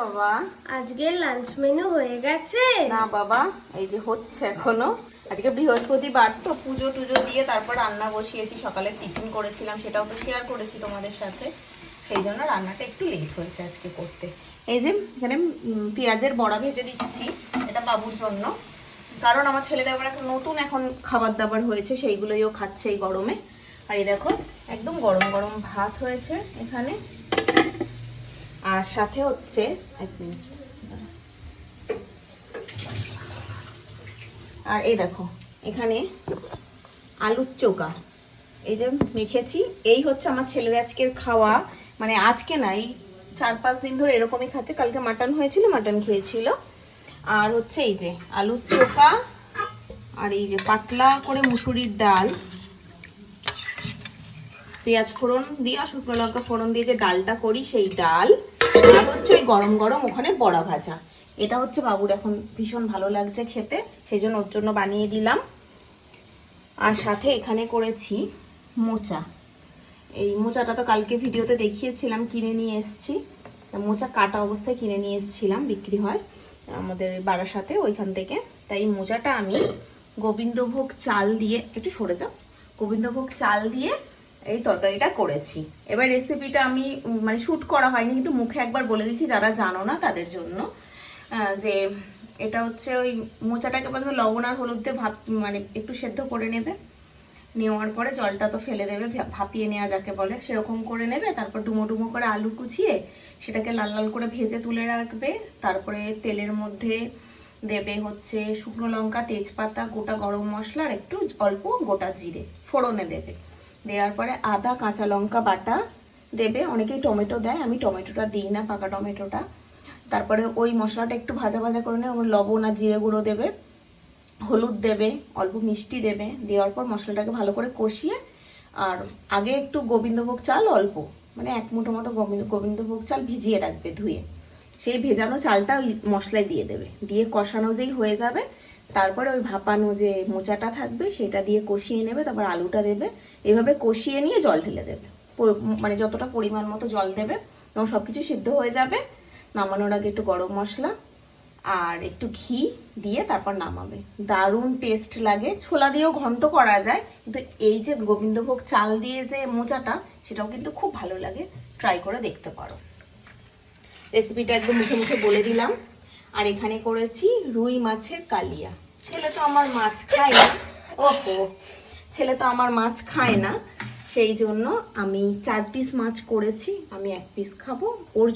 বাবা, আজকে lunch menu হয়ে গেছে? না বাবা, এই যে হচ্ছে এখনো। আজকে বৃহস্পতিবার তো পুজো টুজো দিয়ে তারপর রান্না বসিয়েছি। সকালে টিফিন করেছিলাম, সেটাও তো শেয়ার করেছি তোমাদের সাথে। সেই জন্য রান্নাটা একটু লেট হয়েছে আজকে করতে। এই যে এখানে পেঁয়াজের বড়া ভেজে দিচ্ছি, এটা বাবুর জন্য। কারণ আমার ছেলেটা আবার নতুন এখন খাবার দাবার হয়েছে, সেইগুলোইও খাচ্ছে এই গরমে। আর এই দেখো একদম গরম গরম ভাত হয়েছে এখানে। আর সাথে হচ্ছে, এক মিনিট, আর এই দেখো এখানে আলুর চোখা এই যে মেখেছি। এই হচ্ছে আমার ছেলের আজকের খাওয়া। মানে আজকে নাই, 4-5 দিন ধরে এরকমই খাচ্ছে। কালকে মাটন হয়েছিল, মাটন খেয়েছিল। আর হচ্ছে এই যে আলুর চোখা, আর এই যে পাতলা করে মুসুরির ডাল, পেঁয়াজ ফোড়ন দিয়ে আর শুকনো লঙ্কা ফোড়ন দিয়ে যে ডালটা করি সেই ডাল। আর হচ্ছে ওই গরম গরম ওখানে বড়া ভাজা। এটা হচ্ছে বাবুর এখন ভীষণ ভালো লাগছে খেতে, সেই জন্য ওর জন্য বানিয়ে দিলাম। আর সাথে এখানে করেছি মোচা। এই মোচাটা তো কালকে ভিডিওতে দেখিয়েছিলাম, কিনে নিয়ে এসেছি। মোচা কাটা অবস্থায় কিনে নিয়ে এসেছিলাম, বিক্রি হয় আমাদের বারাসাতে, ওইখান থেকে। তাই মোচাটা আমি গোবিন্দভোগ চাল দিয়ে, একটু সরে যাও, গোবিন্দভোগ চাল দিয়ে এই তরকারিটা করেছি। এবার রেসিপিটা আমি মানে শ্যুট করা হয়নি, কিন্তু মুখে একবার বলে দিচ্ছি যারা জানো না তাদের জন্য। যে এটা হচ্ছে ওই মোচাটাকে প্রথমে লবণ আর হলুদ দিয়ে মানে একটু সেদ্ধ করে নেবে। নেওয়ার পরে জলটা তো ফেলে দেবে, ভাপিয়ে নেওয়া যাকে বলে সেরকম করে নেবে। তারপর ডুমো ডুমো করে আলু কুচিয়ে সেটাকে লাল লাল করে ভেজে তুলে রাখবে। তারপরে তেলের মধ্যে দেবে হচ্ছে শুকনো লঙ্কা, তেজপাতা, গোটা গরম মশলা আর একটু অল্প গোটা জিরে ফোড়নে দেবে। দেওয়ার পরে আদা কাঁচা লঙ্কা বাটা দেবে। অনেকেই টমেটো দেয়, আমি টমেটোটা দিই না, পাকা টমেটোটা। তারপরে ওই মশলাটা একটু ভাজা ভাজা করে নিয়ে ওর লবণ আর জিরে গুঁড়ো দেবে, হলুদ দেবে, অল্প মিষ্টি দেবে। দেওয়ার পর মশলাটাকে ভালো করে কষিয়ে, আর আগে একটু গোবিন্দভোগ চাল অল্প, মানে 1 মুঠো মতো গোবিন্দভোগ চাল ভিজিয়ে রাখবে ধুয়ে। সেই ভেজানো চালটা ওই মশলায় দিয়ে দেবে। দিয়ে কষানো যেই হয়ে যাবে, তারপরে ওই ভাপানো যে মোচাটা থাকবে সেটা দিয়ে কষিয়ে নেবে। তারপর আলুটা দেবে, এভাবে কষিয়ে নিয়ে জল ঢেলে দেবে। মানে যতটা পরিমাণ মতো জল দেবে, তখন সবকিছু সিদ্ধ হয়ে যাবে। নামানোর আগে একটু গরম মশলা আর একটু ঘি দিয়ে তারপর নামাবে। দারুণ টেস্ট লাগে। ছোলা দিয়েও ঘন্ট করা যায়, কিন্তু এই যে গোবিন্দভোগ চাল দিয়ে যে মোচাটা, সেটাও কিন্তু খুব ভালো লাগে। ট্রাই করে দেখতে পারো। রেসিপিটা একদম মুখে মুখে বলে দিলাম। আর এখানে করেছি রুই মাছের কালিয়া। ছেলে তো আমার মাছ খায় না, ওহো, ছেলে তো আমার মাছ খায় না, সেই জন্য আমি 4 পিস মাছ করেছি। আমি 1 পিস খাবো, ওর